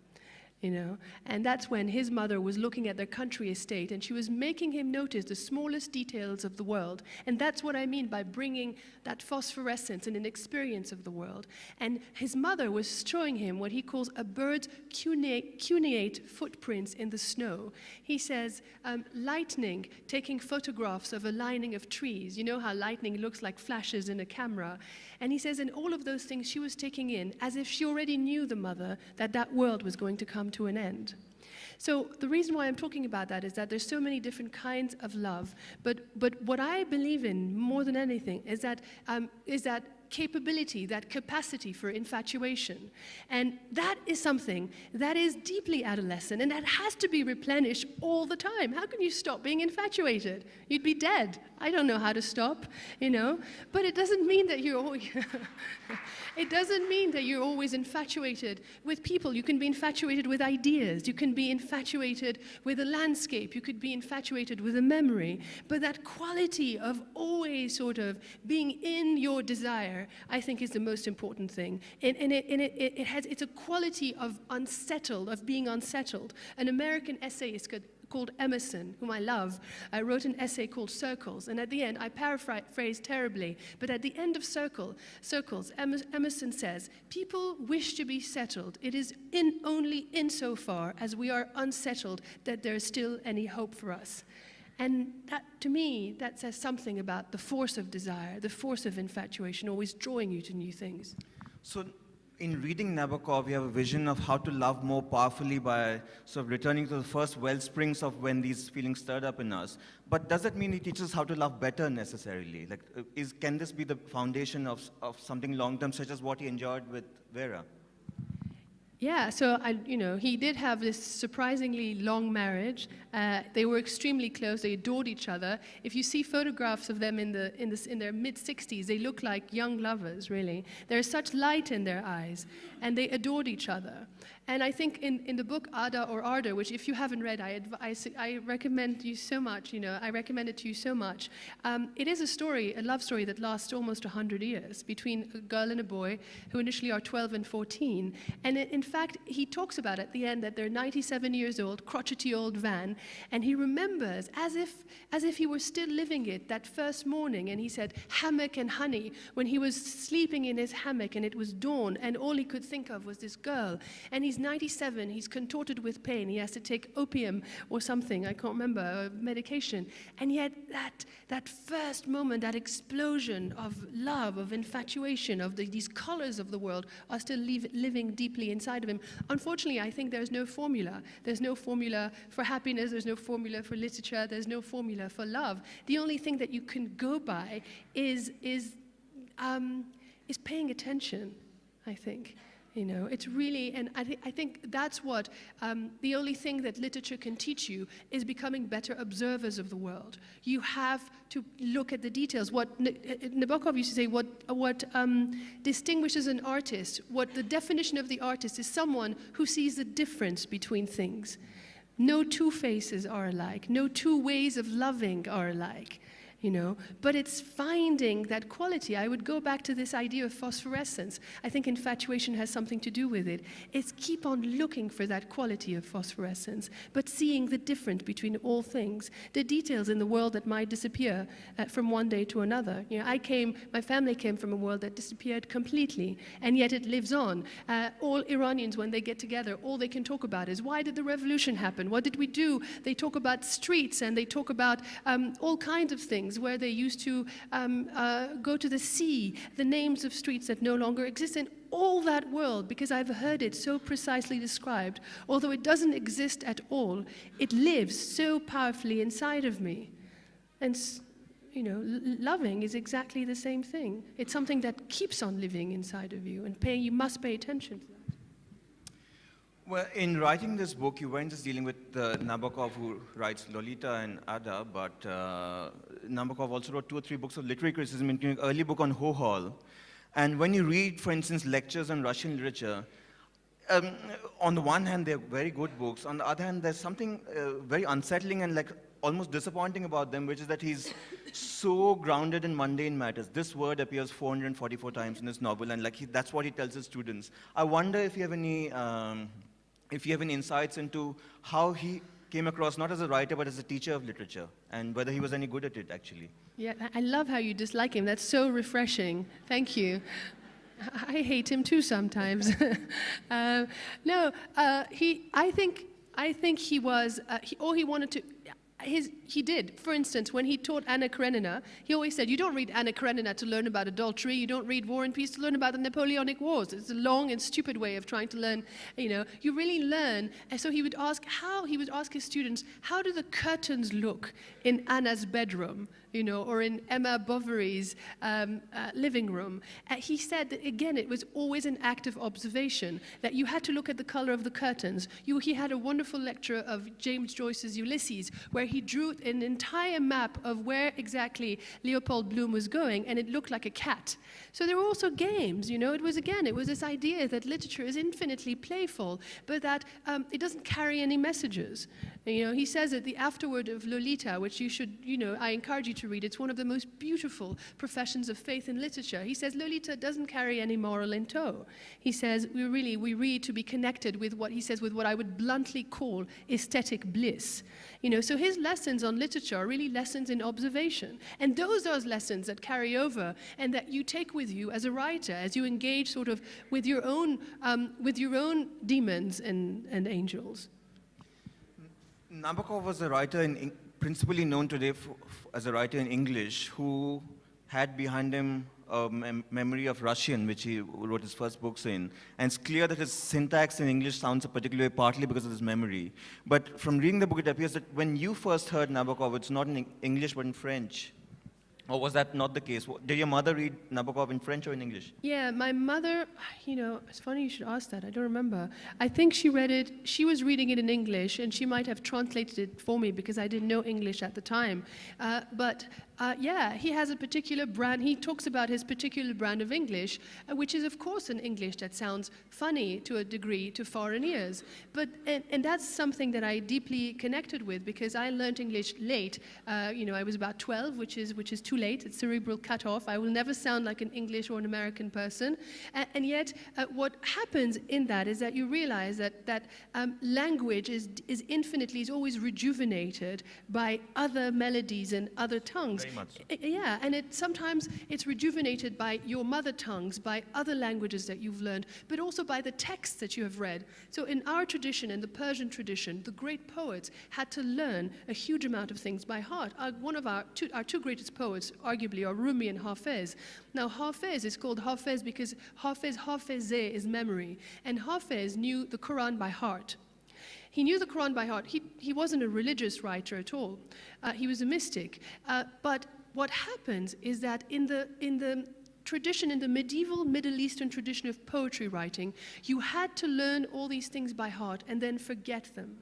You know, and that's when his mother was looking at their country estate, and she was making him notice the smallest details of the world. And that's what I mean by bringing that phosphorescence and an experience of the world. And his mother was showing him what he calls a bird's cuneate footprints in the snow. He says, lightning taking photographs of a lining of trees. You know how lightning looks like flashes in a camera. And he says, and all of those things she was taking in as if she already knew, the mother, that world was going to come to an end. So the reason why I'm talking about that is that there's so many different kinds of love, but what I believe in more than anything is that capability, that capacity for infatuation. And that is something that is deeply adolescent, and that has to be replenished all the time. How can you stop being infatuated? You'd be dead. I don't know how to stop, you know. But it doesn't mean that you're always infatuated with people. You can be infatuated with ideas. You can be infatuated with a landscape. You could be infatuated with a memory. But that quality of always sort of being in your desire, I think, is the most important thing. And it's a quality of being unsettled. An American essayist called Emerson, whom I love, wrote an essay called Circles. And at the end, I paraphrase terribly, but at the end of Circles, Emerson says, people wish to be settled. It is only insofar as we are unsettled that there is still any hope for us. And that, to me, that says something about the force of desire, the force of infatuation, always drawing you to new things. So in reading Nabokov, you have a vision of how to love more powerfully by sort of returning to the first well springs of when these feelings stirred up in us. But does that mean he teaches us how to love better necessarily? Like, can this be the foundation of something long-term, such as what he enjoyed with Vera? Yeah, so he did have this surprisingly long marriage. They were extremely close. They adored each other. If you see photographs of them in their mid-60s, they look like young lovers, really. There's such light in their eyes, and they adored each other. And I think in the book Ada or Ardor, which if you haven't read, I recommend you so much. I recommend it to you so much. It is a love story that lasts almost 100 years between a girl and a boy who initially are 12 and 14. And in fact, he talks about at the end that they're 97 years old, crotchety old van, and he remembers as if he were still living it that first morning. And he said, hammock and honey, when he was sleeping in his hammock and it was dawn, and all he could think of was this girl. And he's 97, he's contorted with pain, he has to take opium or something, I can't remember, medication. And yet that first moment, that explosion of love, of infatuation, of these colors of the world are still living deeply inside of him. Unfortunately, I think there's no formula. There's no formula for happiness, there's no formula for literature, there's no formula for love. The only thing that you can go by is paying attention, I think. It's really, and I think that's what the only thing that literature can teach you is becoming better observers of the world. You have to look at the details. What Nabokov used to say, what distinguishes an artist, what the definition of the artist is someone who sees the difference between things. No two faces are alike. No two ways of loving are alike. But it's finding that quality. I would go back to this idea of phosphorescence. I think infatuation has something to do with it. It's keep on looking for that quality of phosphorescence, but seeing the difference between all things, the details in the world that might disappear from one day to another. My family came from a world that disappeared completely, and yet it lives on. All Iranians, when they get together, all they can talk about is, why did the revolution happen? What did we do? They talk about streets, and they talk about all kinds of things, where they used to go to the sea, the names of streets that no longer exist, and all that world, because I've heard it so precisely described, although it doesn't exist at all, it lives so powerfully inside of me. And loving is exactly the same thing. It's something that keeps on living inside of you, and you must pay attention to that. Well, in writing this book, you weren't just dealing with Nabokov, who writes Lolita and Ada, but Nabokov also wrote 2 or 3 books of literary criticism, including an early book on Ho-Hol. And when you read, for instance, lectures on Russian literature, on the one hand, they're very good books. On the other hand, there's something very unsettling and almost disappointing about them, which is that he's so grounded in mundane matters. This word appears 444 times in his novel, and that's what he tells his students. I wonder if you have any insights into how he came across, not as a writer, but as a teacher of literature, and whether he was any good at it, actually. Yeah, I love how you dislike him. That's so refreshing. Thank you. I hate him too sometimes. I think he was, all he wanted to, he did. For instance, when he taught Anna Karenina, he always said, you don't read Anna Karenina to learn about adultery, you don't read War and Peace to learn about the Napoleonic Wars. It's a long and stupid way of trying to learn, you really learn. And so he would ask his students, how do the curtains look in Anna's bedroom, or in Emma Bovary's living room? He said that, again, it was always an act of observation, that you had to look at the color of the curtains. He had a wonderful lecture of James Joyce's Ulysses, where he drew an entire map of where exactly Leopold Bloom was going, and it looked like a cat. So there were also games, it was this idea that literature is infinitely playful, but that it doesn't carry any messages. And, he says at the afterword of Lolita, which you should, I encourage you to read. It's one of the most beautiful professions of faith in literature. He says Lolita doesn't carry any moral in tow. He says we read to be connected with what he says with what I would bluntly call aesthetic bliss. So his lessons on literature are really lessons in observation, and those are lessons that carry over and that you take with you as a writer, as you engage sort of with your own demons and angels. Nabokov was a writer, principally known today as a writer in English, who had behind him a memory of Russian, which he wrote his first books in. And it's clear that his syntax in English sounds a particular way, partly because of his memory. But from reading the book, it appears that when you first heard Nabokov, it's not in English, but in French. Or was that not the case? Did your mother read Nabokov in French or in English? Yeah, my mother, it's funny you should ask that. I don't remember. I think she was reading it in English, and she might have translated it for me because I didn't know English at the time. Yeah, he has a particular brand. He talks about his particular brand of English, which is, of course, an English that sounds funny to a degree to foreign ears. And that's something that I deeply connected with because I learned English late. I was about 12, which is too late. It's cerebral cutoff. I will never sound like an English or an American person. And yet, what happens in that is that you realize that language is always rejuvenated by other melodies and other tongues. Very much so. Yeah, and sometimes it's rejuvenated by your mother tongues, by other languages that you've learned, but also by the texts that you have read. So in our tradition, in the Persian tradition, the great poets had to learn a huge amount of things by heart. One of our two greatest poets, arguably, are Rumi and Hafez. Now, Hafez is called Hafez because Hafezeh is memory, and Hafez knew the Quran by heart. He knew the Quran by heart. He wasn't a religious writer at all. He was a mystic. But what happens is that in the tradition, in the medieval Middle Eastern tradition of poetry writing, you had to learn all these things by heart and then forget them.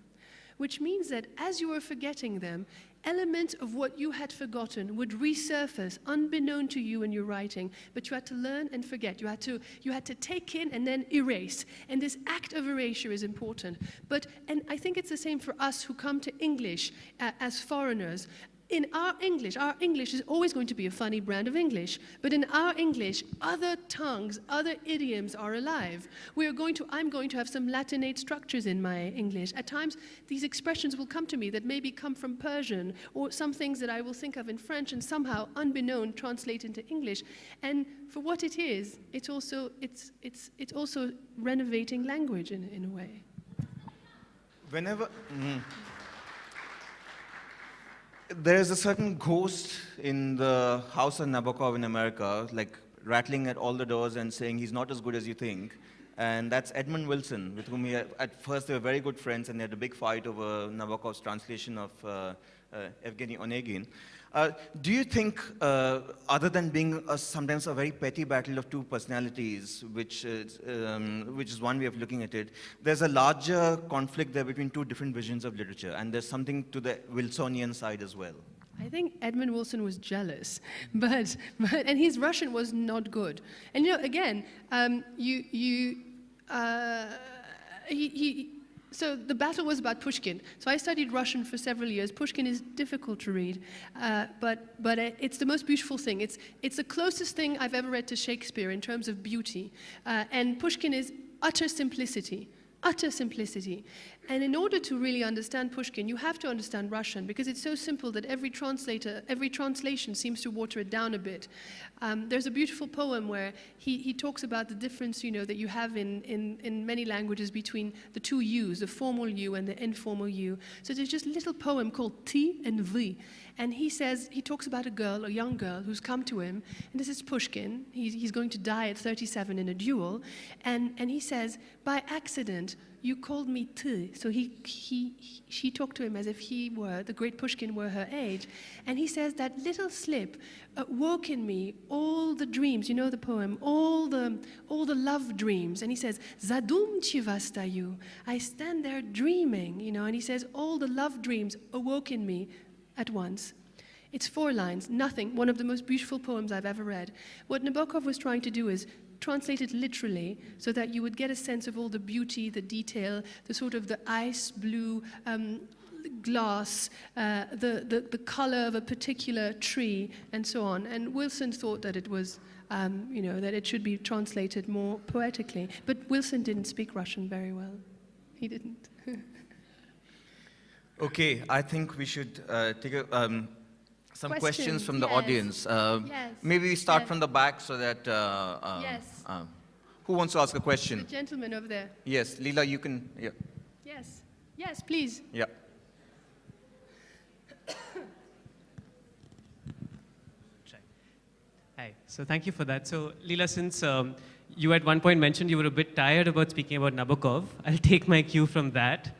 Which means that as you were forgetting them, elements of what you had forgotten would resurface unbeknown to you in your writing, but you had to learn and forget. You had to take in and then erase. And this act of erasure is important. And I think it's the same for us who come to English as foreigners. In our English is always going to be a funny brand of English, but in our English, other tongues, other idioms are alive. I'm going to have some Latinate structures in my English. At times, these expressions will come to me that maybe come from Persian, or some things that I will think of in French and somehow, unbeknown, translate into English. And for what it is, it's also renovating language in a way. There's a certain ghost in the house of Nabokov in America, like rattling at all the doors and saying he's not as good as you think. And that's Edmund Wilson, with whom at first they were very good friends, and they had a big fight over Nabokov's translation of Evgeny Onegin. Do you think, other than being sometimes a very petty battle of two personalities, which is one way of looking at it, there's a larger conflict there between two different visions of literature, and there's something to the Wilsonian side as well? I think Edmund Wilson was jealous, and his Russian was not good. And again, so the battle was about Pushkin. So I studied Russian for several years. Pushkin is difficult to read, but it's the most beautiful thing. It's the closest thing I've ever read to Shakespeare in terms of beauty. And Pushkin is utter simplicity. Utter simplicity. And in order to really understand Pushkin, you have to understand Russian, because it's so simple that every translation seems to water it down a bit. There's a beautiful poem where he talks about the difference, that you have in many languages between the two U's, the formal U and the informal U. So there's just a little poem called T and V. And he talks about a young girl who's come to him, and this is Pushkin. He's going to die at 37 in a duel. And he says, by accident, you called me T. So she talked to him as if the great Pushkin were her age. And he says that little slip woke in me all the dreams, you know the poem, all the love dreams. And he says, Zadumchi vastayu, I stand there dreaming, and he says, all the love dreams awoke in me at once. It's 4 lines, nothing, one of the most beautiful poems I've ever read. What Nabokov was trying to do is translate it literally so that you would get a sense of all the beauty, the detail, the sort of the ice blue glass, the color of a particular tree, and so on. And Wilson thought that it was, that it should be translated more poetically. But Wilson didn't speak Russian very well. He didn't. Okay, I think we should take some questions from the yes. audience. Yes. Maybe we start Yes. from the back so that... Yes. Who wants to ask a The question? gentleman over there. Yes, Lila, you can... Yeah. Yes. Yes, please. Yeah. Hi. So thank you for that. So Lila, since you at one point mentioned you were a bit tired about speaking about Nabokov, I'll take my cue from that.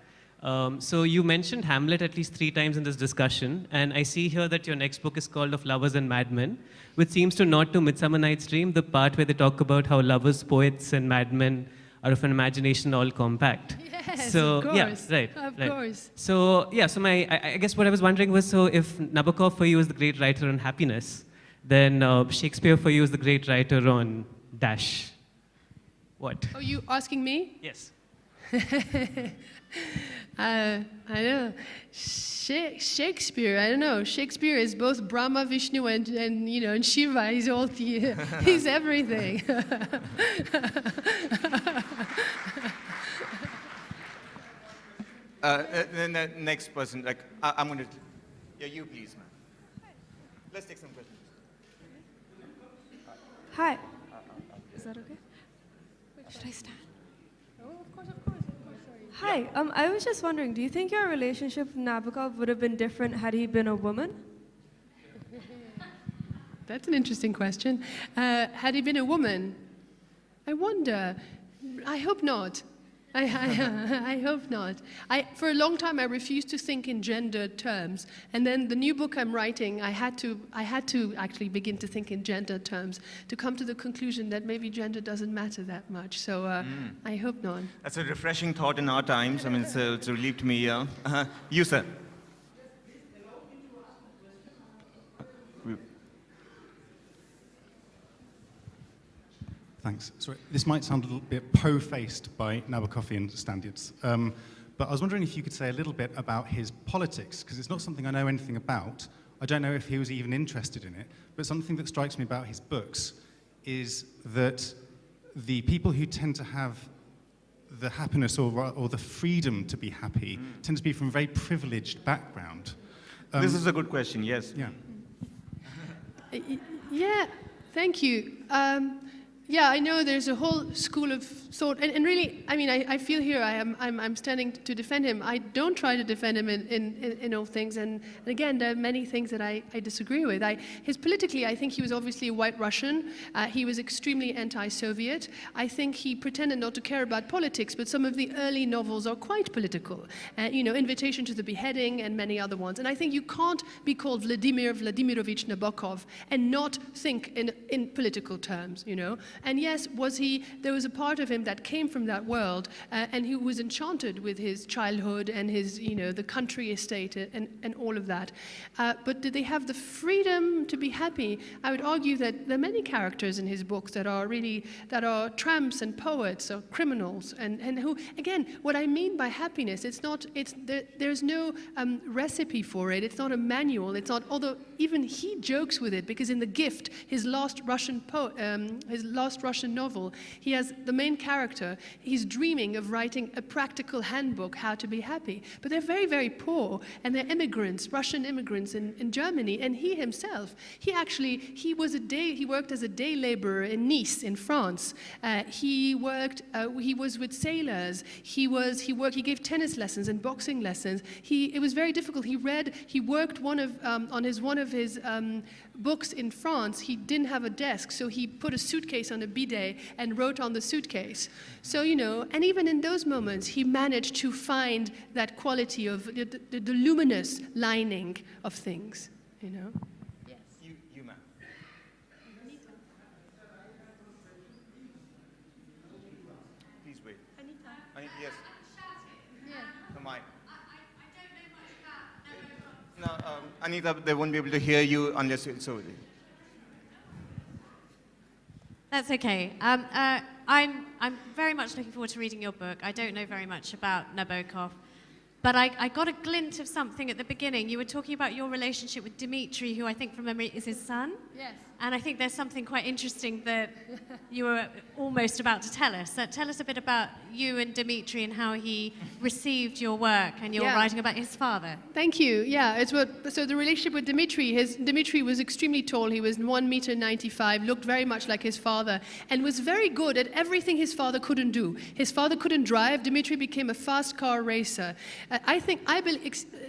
So you mentioned Hamlet at least 3 times in this discussion, and I see here that your next book is called Of Lovers and Madmen, which seems to nod to Midsummer Night's Dream, the part where they talk about how lovers, poets, and madmen are of an imagination all compact. Yes, So of course. yeah, right. Of right. course. So yeah, so I guess what I was wondering was, so if Nabokov for you is the great writer on happiness, then Shakespeare for you is the great writer on dash. What? Are you asking me? Yes. I don't know. Shakespeare, I don't know. Shakespeare is both Brahma, Vishnu, and Shiva. He's all he's everything. The next person, I'm going to... Yeah, you please, man. Let's take some questions. Hi. Is that okay? Should I stand? Oh, of course, sorry. Hi. I was just wondering, do you think your relationship with Nabokov would have been different had he been a woman? That's an interesting question. Had he been a woman? I wonder. I hope not. I hope not. For a long time, I refused to think in gender terms, and then the new book I'm writing, I had to actually begin to think in gender terms to come to the conclusion that maybe gender doesn't matter that much. So I hope not. That's a refreshing thought in our times. I mean, it's a relief to me. You, sir. Thanks. Sorry, this might sound a little bit po-faced by Nabokovian standards, but I was wondering if you could say a little bit about his politics, because it's not something I know anything about. I don't know if he was even interested in it, but something that strikes me about his books is that the people who tend to have the happiness or the freedom to be happy tend to be from a very privileged background. This is a good question, yes. Yeah. Yeah, thank you. Yeah, I know there's a whole school of thought, and really, I mean, I feel here I'm standing to defend him. I don't try to defend him in all things, and again, there are many things that I disagree with. Politically, I think he was obviously a white Russian. He was extremely anti-Soviet. I think he pretended not to care about politics, but some of the early novels are quite political. Invitation to the Beheading and many other ones. And I think you can't be called Vladimir Vladimirovich Nabokov and not think in political terms, And yes, there was a part of him that came from that world, and he was enchanted with his childhood and his, the country estate and all of that. But did they have the freedom to be happy? I would argue that there are many characters in his books that are tramps and poets or criminals, and who, again, what I mean by happiness, there's no recipe for it. It's not a manual. It's not, although even he jokes with it, because in The Gift, his last Russian novel, he has the main character, he's dreaming of writing a practical handbook how to be happy. But they're very, very poor, and they're immigrants, Russian immigrants in Germany. And he himself, he worked as a day laborer in Nice in France. He was with sailors. He gave tennis lessons and boxing lessons. It was very difficult. He worked on his books in France. He didn't have a desk, so he put a suitcase on a bidet and wrote on the suitcase. So, and even in those moments, he managed to find that quality of the luminous lining of things, Yes. You, ma'am. Please wait. Anita, yes. Yeah. The mic. No, Anita, they won't be able to hear you unless it's over there. That's okay. I'm very much looking forward to reading your book. I don't know very much about Nabokov. But I got a glint of something at the beginning. You were talking about your relationship with Dimitri, who I think from memory is his son. Yes. And I think there's something quite interesting that you were almost about to tell us. Tell us a bit about you and Dimitri and how he received your work and your writing about his father. Thank you. Yeah, so the relationship with Dimitri was extremely tall. He was 1 meter 95, looked very much like his father, and was very good at everything his father couldn't do. His father couldn't drive. Dimitri became a fast car racer.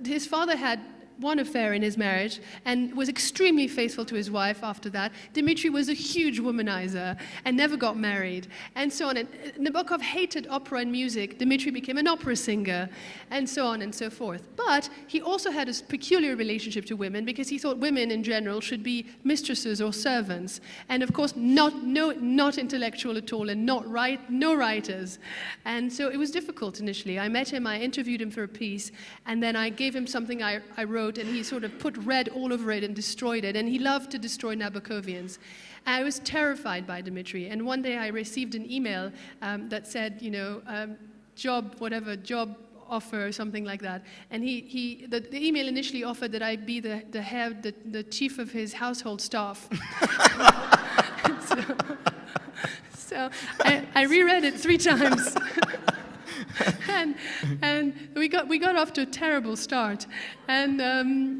His father had one affair in his marriage and was extremely faithful to his wife after that. Dimitri was a huge womanizer and never got married, and so on. And Nabokov hated opera and music. Dimitri became an opera singer, and so on and so forth. But he also had a peculiar relationship to women because he thought women in general should be mistresses or servants, and of course not intellectual at all, and no writers. And so it was difficult initially. I met him, I interviewed him for a piece, and then I gave him something I wrote, and he sort of put red all over it and destroyed it. And he loved to destroy Nabokovians. I was terrified by Dimitri. And one day I received an email that said, job offer or something like that. And the email initially offered that I be the chief of his household staff. So I reread it 3 times. and we got off to a terrible start, and then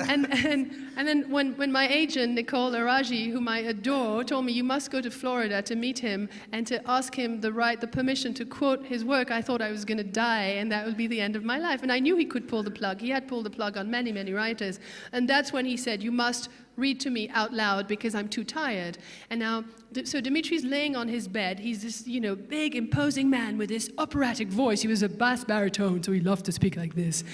when my agent Nicole Araji, whom I adore, told me you must go to Florida to meet him and to ask him the permission to quote his work, I thought I was going to die and that would be the end of my life. And I knew he could pull the plug. He had pulled the plug on many writers, and that's when he said, you must read to me out loud because I'm too tired. And now, so Dimitri's laying on his bed. He's this, big, imposing man with this operatic voice. He was a bass baritone, so he loved to speak like this.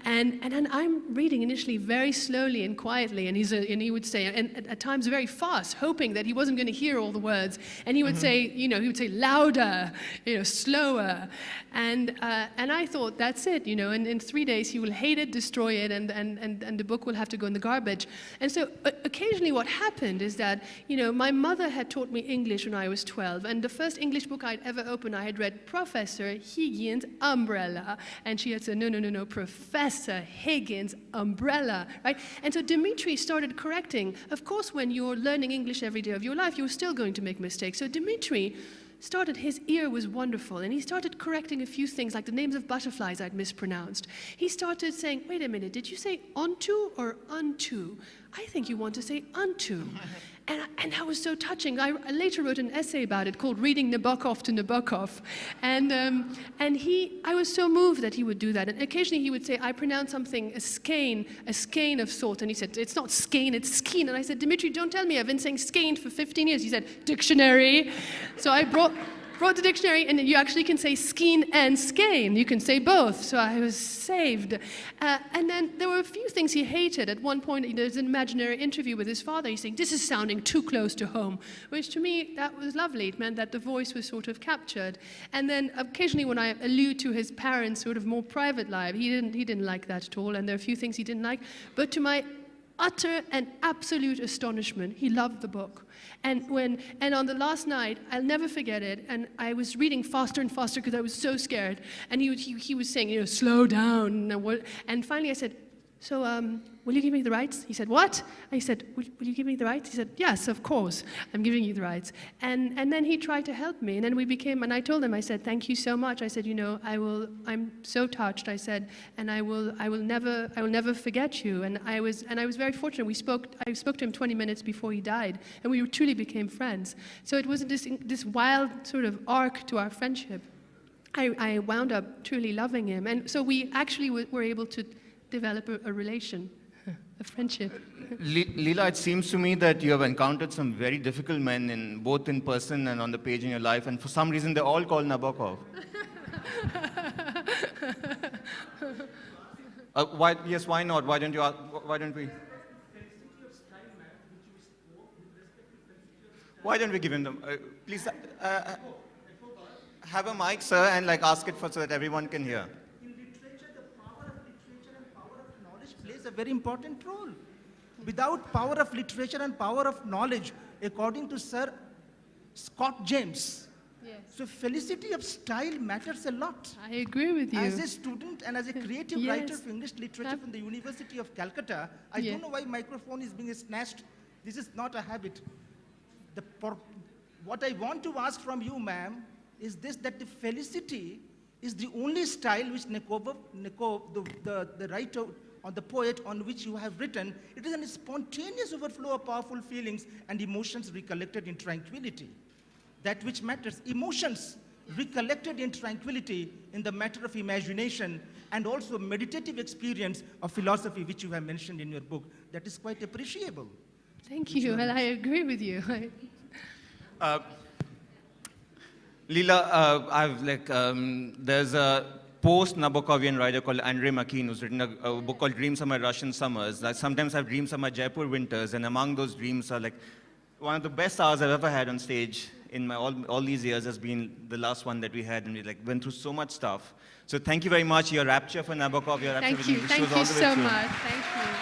And then I'm reading initially very slowly and quietly, and he would say, and at times very fast, hoping that he wasn't going to hear all the words. And he would say, he would say louder, slower. And I thought, that's it, in 3 days he will hate it, destroy it, and the book will have to go in the garbage. And so occasionally what happened is that, my mother had taught me English when I was 12, and the first English book I'd ever opened, I had read Professor Higgins' Umbrella, and she had said, no, Professor Higgins' Umbrella, right? And so Dimitri started correcting. Of course, when you're learning English every day of your life, you're still going to make mistakes. So Dimitri his ear was wonderful, and he started correcting a few things, like the names of butterflies I'd mispronounced. He started saying, wait a minute, did you say onto or unto? I think you want to say unto. And that was so touching. I later wrote an essay about it called Reading Nabokov to Nabokov. And I was so moved that he would do that. And occasionally he would say, I pronounce something a skein of thought. And he said, it's not skein, it's skein. And I said, Dimitri, don't tell me, I've been saying skein for 15 years. He said, dictionary. So I brought the dictionary, and you actually can say skein and skein. You can say both. So I was saved. And then there were a few things he hated. At one point, there's an imaginary interview with his father. He's saying, this is sounding too close to home, which to me, that was lovely. It meant that the voice was sort of captured. And then occasionally when I allude to his parents' sort of more private life, he didn't like that at all. And there are a few things he didn't like. But to my utter and absolute astonishment, he loved the book. And on the last night, I'll never forget it, and I was reading faster and faster because I was so scared. And he was saying, slow down. And finally I said, so will you give me the rights? He said, what? I said, will you give me the rights? He said, yes, of course, I'm giving you the rights. And then he tried to help me, and then and I told him, I said, thank you so much. I said, I'm so touched. I said, and I will never forget you. And I was very fortunate. I spoke to him 20 minutes before he died, and we truly became friends. So it was this wild sort of arc to our friendship. I wound up truly loving him, and so we actually were able to develop a relation, a friendship. Lila, it seems to me that you have encountered some very difficult men, both in person and on the page in your life, and for some reason they're all called Nabokov. Why not? Why don't we? Why don't we give him them? Please have a mic, sir, and ask it so that everyone can hear. Plays a very important role. Without power of literature and power of knowledge, according to Sir Scott James, Yes. So felicity of style matters a lot. I agree with you. As a student and as a creative Yes. writer of English literature from the University of Calcutta, I Yeah. don't know why microphone is being snatched. This is not a habit. What I want to ask from you, ma'am, is this, that the felicity is the only style which Nabokov, the writer or the poet on which you have written, it is a spontaneous overflow of powerful feelings and emotions recollected in tranquility. That which matters, emotions recollected in tranquility in the matter of imagination and also meditative experience of philosophy which you have mentioned in your book. That is quite appreciable. Thank you, and I agree with you. Lila, there's a post-Nabokovian writer called Andrei Makin who's written a book called Dreams of My Russian Summers. Like, sometimes I have dreams of my Jaipur winters, and among those dreams are like one of the best hours I've ever had on stage in my all these years has been the last one that we had, and we went through so much stuff. So thank you very much. Your rapture for Nabokov, your rapture Thank with you. English Thank was all you the way so through. much. Thank you.